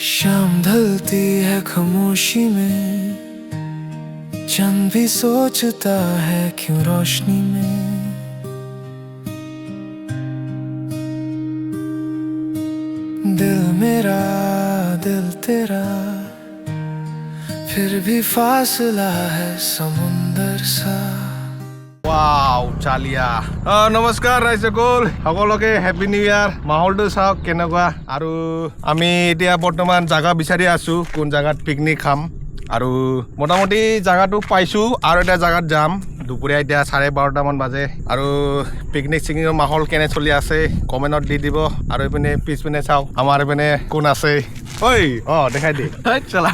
शाम ढलती है खामोशी में, चंद भी सोचता है क्यों रोशनी में। दिल मेरा दिल तेरा, फिर भी फासला है समुंदर सा। वाव चालिया नमस्कार ৰাইজসকল সকলোকে হেপী নিউ ইয়াৰ। মাহলটো চাওক কেনেকুৱা। আৰু আমি এতিয়া বৰ্তমান জাগা বিচাৰি আছো কোন জাগাত পিকনিক খাম। আৰু মোটামুটি জাগাটো পাইছো আৰু এটা জাগাত যাম। দুপৰীয়া এতিয়া 12:30 মান বাজে। আৰু পিকনিক চিকনিকৰ মাহল কেনে চলি আছে কমেণ্টত দি দিব। আৰু এইপিনে পিছপিনে চাওক আমাৰ এইপিনে কোন আছে। ঐ দেখাই দে চলা।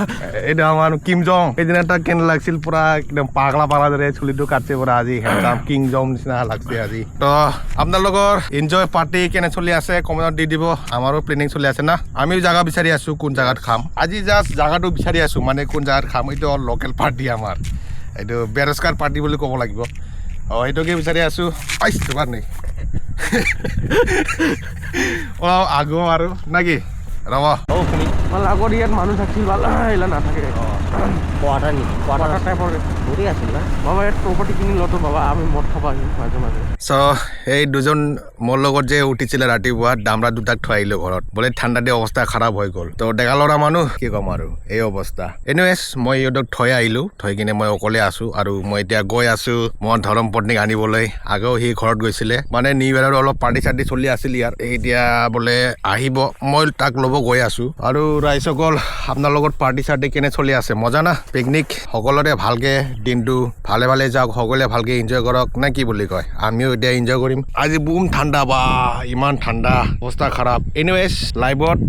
এইটো আমাৰ কিম জং। সেইদিনা তাক কেনে লাগছিল পুৰা একদম পাগলা পাগলা দৰে চুলিটো কাটছে পুৰা। আজি কিং জং নিচিনা লাগছে আজি। তো আপোনালোকৰ এনজয় পাৰ্টি কেনে চলি আছে কমেণ্টত দি দিব। আমাৰো প্লেনিং চলি আছে না। আমিও জাগা বিচাৰি আছো কোন জাগাত খাম। আজি জাষ্ট জাগাটো বিচাৰি আছো মানে কোন জাগাত খাম। এইটো লোকেল পাৰ্টি আমাৰ, এইটো বেৰোজগাৰ পাৰ্টি বুলি ক'ব লাগিব। সেইটোকে বিচাৰি আছো। পাইছো পাৰি আগো আৰু নাকি ৰব আগত ইয়াত মানুহ থাকিছিল ভাল আহিলা নাথাকে। কোৱাটাৰ নেকি? কোৱাটাৰ টাইপৰ ঘূৰি আছিল না বাবা। ইয়াত প্ৰপাৰ্টি কিনি লতো বাবা। আমি মদ খাব আহিম মাজে মাজে। এই দুজন মোৰ লগত যে উঠিছিলে ৰাতিপুৱা দামৰা দুটাক থৈ আহিলো ঘৰত। বোলে ঠাণ্ডা দিয়ে অৱস্থা খাৰাপ হৈ গ'ল। তো ডেকা ল'ৰা মানুহ কি ক'ম আৰু এই অৱস্থা। এনিৱেজ মই ইহঁতক থৈ আহিলো। থৈ কিনে মই অকলে আছো। আৰু মই এতিয়া গৈ আছো মই ধৰম পত্নীক আনিবলৈ। আগেও সি ঘৰত গৈছিলে মানে নিউ ইয়েৰৰ অলপ পাৰ্টি চাৰ্টি চলি আছিল ইয়াৰ। এতিয়া বোলে আহিব, মই তাক ল'ব গৈ আছো। আৰু ৰাইজসকল আপোনাৰ লগত পাৰ্টি চাৰ্টি কেনে চলি আছে? মজা না? পিকনিক সকলোৰে ভালকে দিনটো ভালে ভালে যাওক, সকলোৱে ভালকে এনজয় কৰক নে কি বুলি কয়। আমিও এতিয়া এনজয় কৰিম। আজি বুম ঠাণ্ডা, বা ইমান ঠাণ্ডা অৱস্থা খাৰাপ। এনিৱেজ লাইভত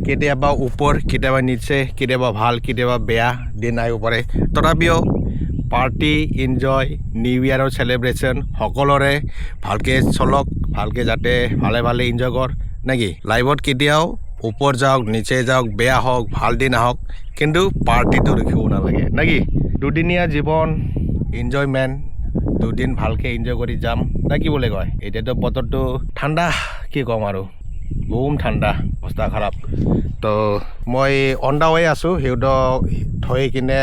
কেতিয়াবা ওপৰ কেতিয়াবা নিচে, কেতিয়াবা ভাল কেতিয়াবা বেয়া দিন আহিব পাৰে। তথাপিও পাৰ্টি এনজয় নিউ ইয়েৰৰ চেলিব্ৰেশ্যন সকলোৰে ভালকে চলক, ভালকে যাতে ভালে ভালে এনজয় কৰ নেকি। লাইভত কেতিয়াও ওপৰ যাওক নিচে যাওক, বেয়া হওক ভাল দিন আহক, কিন্তু পাৰ্টিটো ৰাখিব নালাগে নেকি। দুদিনীয়া জীৱন, এনজয়মেণ্ট, দুদিন ভালকৈ এনজয় কৰি যাম নে কি বুলি কয়। এতিয়াতো বতৰটো ঠাণ্ডা, কি ক'ম আৰু বুম ঠাণ্ডা, অৱস্থা খাৰাপ। তো মই অন দা ৱে আছোঁ। সিহঁতক থৈ কিনে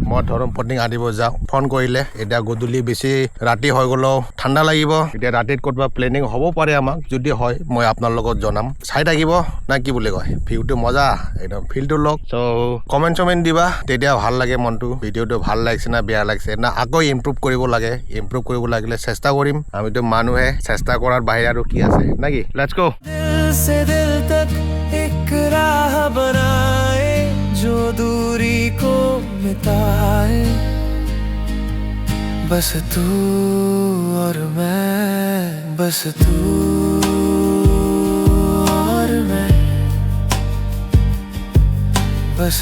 মই ধৰম পত্নীক আনিব যাওঁ। ফোন কৰিলে এতিয়া গধূলি বেছি ৰাতি হৈ গ'লেও ঠাণ্ডা লাগিব। এতিয়া ৰাতিত ক'তবা প্লেনিং হ'ব পাৰে আমাক। যদি হয় মই আপোনাৰ লগত জনাম। চাই থাকিব নে কি বুলি কয়। ভিউটো মজা একদম, ফিলটো লওক। চ' কমেণ্ট চমেণ্ট দিবা, তেতিয়া ভাল লাগে মনটো। ভিডিঅ'টো ভাল লাগিছে না বেয়া লাগিছে না আকৌ ইমপ্ৰুভ কৰিব লাগে। ইমপ্ৰুভ কৰিব লাগিলে চেষ্টা কৰিম। আমিতো মানুহে, চেষ্টা কৰাৰ বাহিৰে আৰু কি আছে নেকি। লেটছ গো। दिल से दिल तक एक राह बनाए, जो दूरी को मिटाए। बस तू और मैं, बस तू और मैं, बस